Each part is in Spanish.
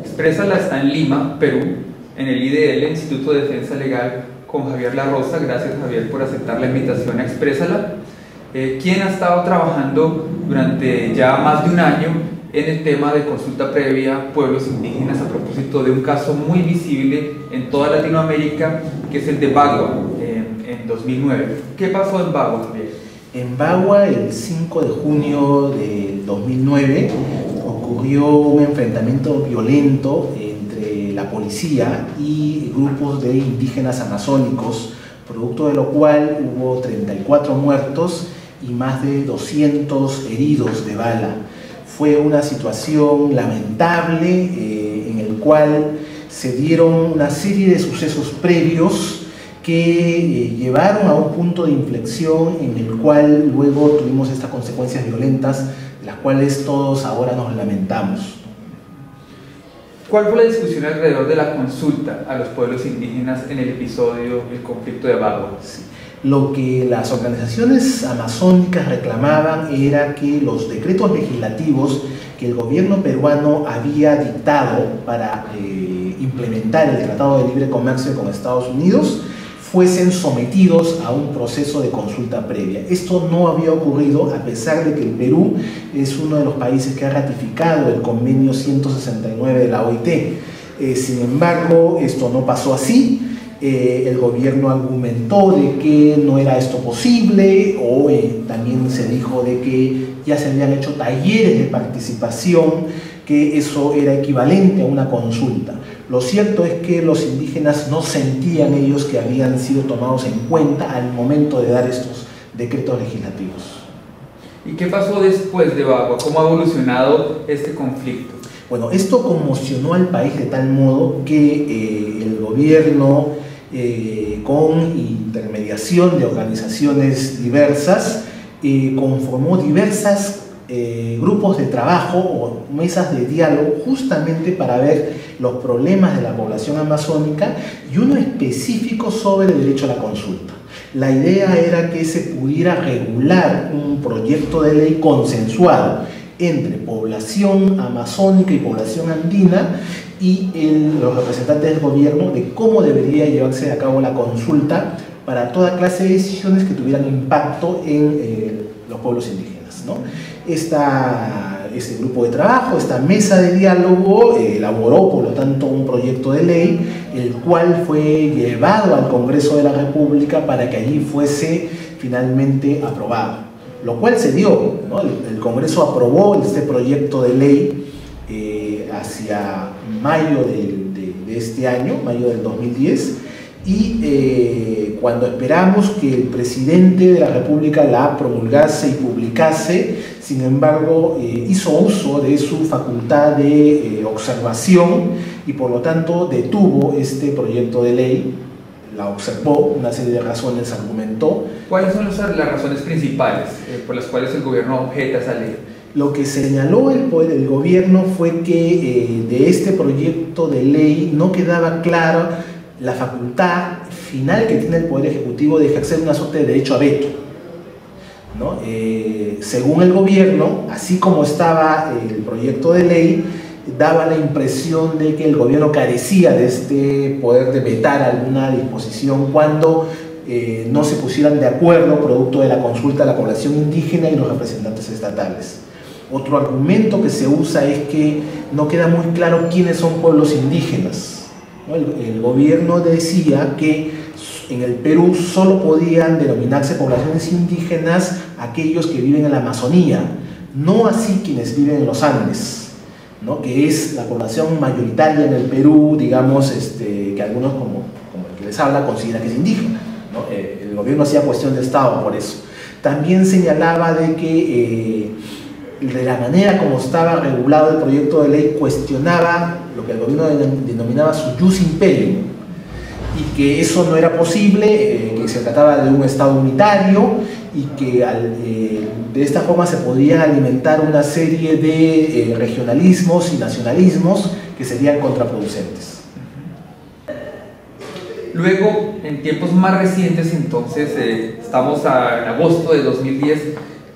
Exprésala está en Lima, Perú, en el IDL, Instituto de Defensa Legal, con Javier La Rosa. Gracias, Javier, por aceptar la invitación a Exprésala. Quien ha estado trabajando durante ya más de un año en el tema de consulta previa a pueblos indígenas a propósito de un caso muy visible en toda Latinoamérica, que es el de Bagua, en 2009. ¿Qué pasó en Bagua, Javier? En Bagua, el 5 de junio del 2009, ocurrió un enfrentamiento violento entre la policía y grupos de indígenas amazónicos, producto de lo cual hubo 34 muertos y más de 200 heridos de bala. Fue una situación lamentable en el cual se dieron una serie de sucesos previos que llevaron a un punto de inflexión en el cual luego tuvimos estas consecuencias violentas, de las cuales todos ahora nos lamentamos. ¿Cuál fue la discusión alrededor de la consulta a los pueblos indígenas en el episodio del conflicto de Bagua? Sí. Lo que las organizaciones amazónicas reclamaban era que los decretos legislativos que el gobierno peruano había dictado para implementar el Tratado de Libre Comercio con Estados Unidos fuesen sometidos a un proceso de consulta previa. Esto no había ocurrido a pesar de que el Perú es uno de los países que ha ratificado el convenio 169 de la OIT. Sin embargo, esto no pasó así. El gobierno argumentó de que no era esto posible, o también se dijo de que ya se habían hecho talleres de participación, que eso era equivalente a una consulta. Lo cierto es que los indígenas no sentían ellos que habían sido tomados en cuenta al momento de dar estos decretos legislativos. ¿Y qué pasó después de Bagua? ¿Cómo ha evolucionado este conflicto? Bueno, esto conmocionó al país de tal modo que el gobierno, con intermediación de organizaciones diversas, conformó diversas grupos de trabajo o mesas de diálogo justamente para ver los problemas de la población amazónica y uno específico sobre el derecho a la consulta. La idea era que se pudiera regular un proyecto de ley consensuado entre población amazónica y población andina y los representantes del gobierno de cómo debería llevarse a cabo la consulta para toda clase de decisiones que tuvieran impacto en los pueblos indígenas, ¿no? Este grupo de trabajo, esta mesa de diálogo, elaboró por lo tanto un proyecto de ley, el cual fue llevado al Congreso de la República para que allí fuese finalmente aprobado, lo cual se dio, ¿no? El Congreso aprobó este proyecto de ley hacia mayo de este año, mayo del 2010, y cuando esperamos que el presidente de la República la promulgase y publicase, sin embargo hizo uso de su facultad de observación y por lo tanto detuvo este proyecto de ley, la observó, una serie de razones argumentó. ¿Cuáles son las razones principales por las cuales el gobierno objeta esa ley? Lo que señaló el gobierno fue que de este proyecto de ley no quedaba clara la facultad final que tiene el Poder Ejecutivo de ejercer una suerte de derecho a veto, ¿no? Según el gobierno, así como estaba el proyecto de ley, daba la impresión de que el gobierno carecía de este poder de vetar alguna disposición cuando no se pusieran de acuerdo producto de la consulta a la población indígena y los representantes estatales. Otro argumento que se usa es que no queda muy claro quiénes son pueblos indígenas. El gobierno decía que en el Perú solo podían denominarse poblaciones indígenas aquellos que viven en la Amazonía, no así quienes viven en los Andes, ¿no? Que es la población mayoritaria en el Perú, digamos, que algunos como el que les habla considera que es indígena, ¿no? El gobierno hacía cuestión de Estado por eso. También señalaba de que de la manera como estaba regulado el proyecto de ley cuestionaba lo que el gobierno denominaba su jus imperium, y que eso no era posible, que se trataba de un Estado unitario y que de esta forma se podían alimentar una serie de regionalismos y nacionalismos que serían contraproducentes. Luego, en tiempos más recientes, entonces, estamos en agosto de 2010,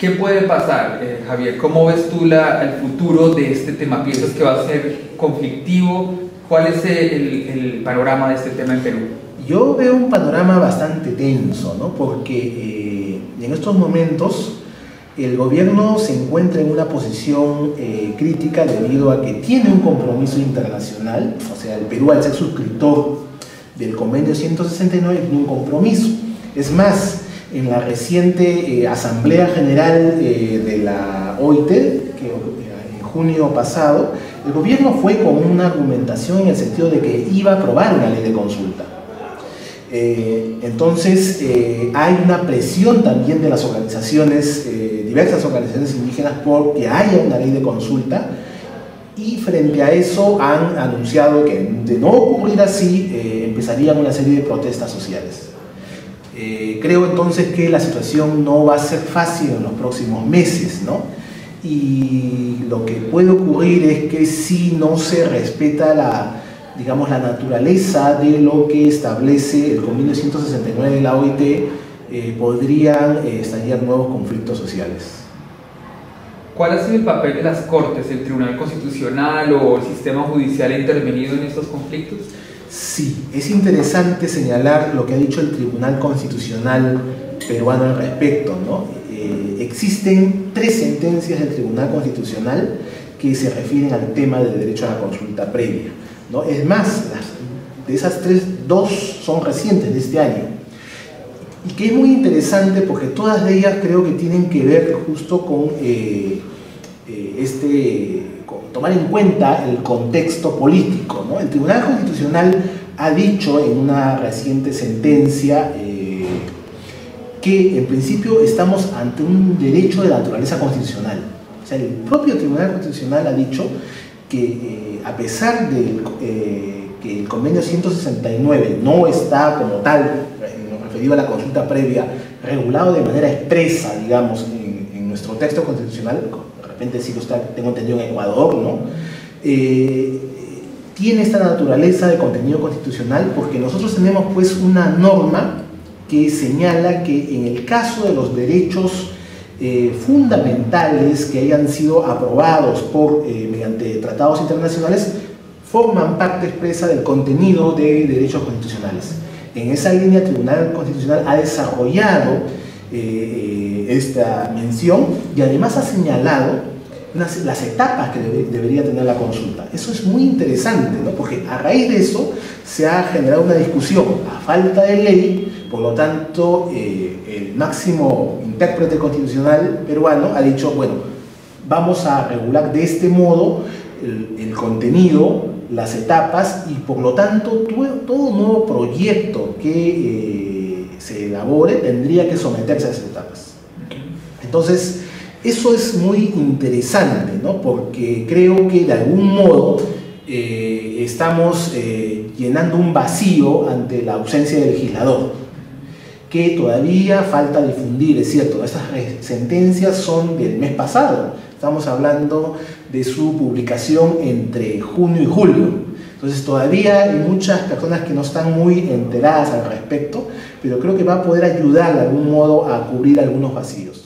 ¿Qué puede pasar, Javier? ¿Cómo ves tú el futuro de este tema? ¿Piensas que va a ser conflictivo? ¿Cuál es el panorama de este tema en Perú? Yo veo un panorama bastante tenso, ¿no? Porque en estos momentos el gobierno se encuentra en una posición crítica debido a que tiene un compromiso internacional, o sea, el Perú al ser suscriptor del convenio 169 tiene un compromiso. Es más, en la reciente Asamblea General de la OIT, que en junio pasado, el gobierno fue con una argumentación en el sentido de que iba a aprobar una ley de consulta. Entonces hay una presión también de las organizaciones, diversas organizaciones indígenas, por que haya una ley de consulta, y frente a eso han anunciado que de no ocurrir así empezarían una serie de protestas sociales. Creo entonces que la situación no va a ser fácil en los próximos meses, ¿no? Y lo que puede ocurrir es que si no se respeta digamos, la naturaleza de lo que establece el convenio 169 de la OIT, podrían estallar nuevos conflictos sociales. ¿Cuál ha sido el papel de las Cortes, el Tribunal Constitucional o el sistema judicial ha intervenido en estos conflictos? Sí, es interesante señalar lo que ha dicho el Tribunal Constitucional peruano al respecto, ¿no? Existen 3 sentencias del Tribunal Constitucional que se refieren al tema del derecho a la consulta previa, ¿no? Es más, de esas 3, 2 son recientes de este año. Y que es muy interesante porque todas de ellas creo que tienen que ver justo con tomar en cuenta el contexto político, ¿no? El Tribunal Constitucional ha dicho en una reciente sentencia que en principio estamos ante un derecho de naturaleza constitucional. O sea, el propio Tribunal Constitucional ha dicho que a pesar de que el convenio 169 no está como tal, en lo referido a la consulta previa, regulado de manera expresa, digamos, en nuestro texto constitucional, de repente sí lo está, tengo entendido, en Ecuador, ¿no? Tiene esta naturaleza de contenido constitucional porque nosotros tenemos pues una norma que señala que en el caso de los derechos fundamentales que hayan sido aprobados mediante tratados internacionales, forman parte expresa del contenido de derechos constitucionales. En esa línea, el Tribunal Constitucional ha desarrollado esta mención y además ha señalado las etapas que debería tener la consulta. Eso es muy interesante, ¿no? Porque a raíz de eso se ha generado una discusión a falta de ley. Por lo tanto, el máximo intérprete constitucional peruano ha dicho, bueno, vamos a regular de este modo el contenido, las etapas, y por lo tanto todo nuevo proyecto que se elabore tendría que someterse a esas etapas. Entonces, eso es muy interesante, ¿no? Porque creo que de algún modo estamos llenando un vacío ante la ausencia del legislador, que todavía falta difundir. Es cierto, estas sentencias son del mes pasado, estamos hablando de su publicación entre junio y julio, entonces todavía hay muchas personas que no están muy enteradas al respecto, pero creo que va a poder ayudar de algún modo a cubrir algunos vacíos.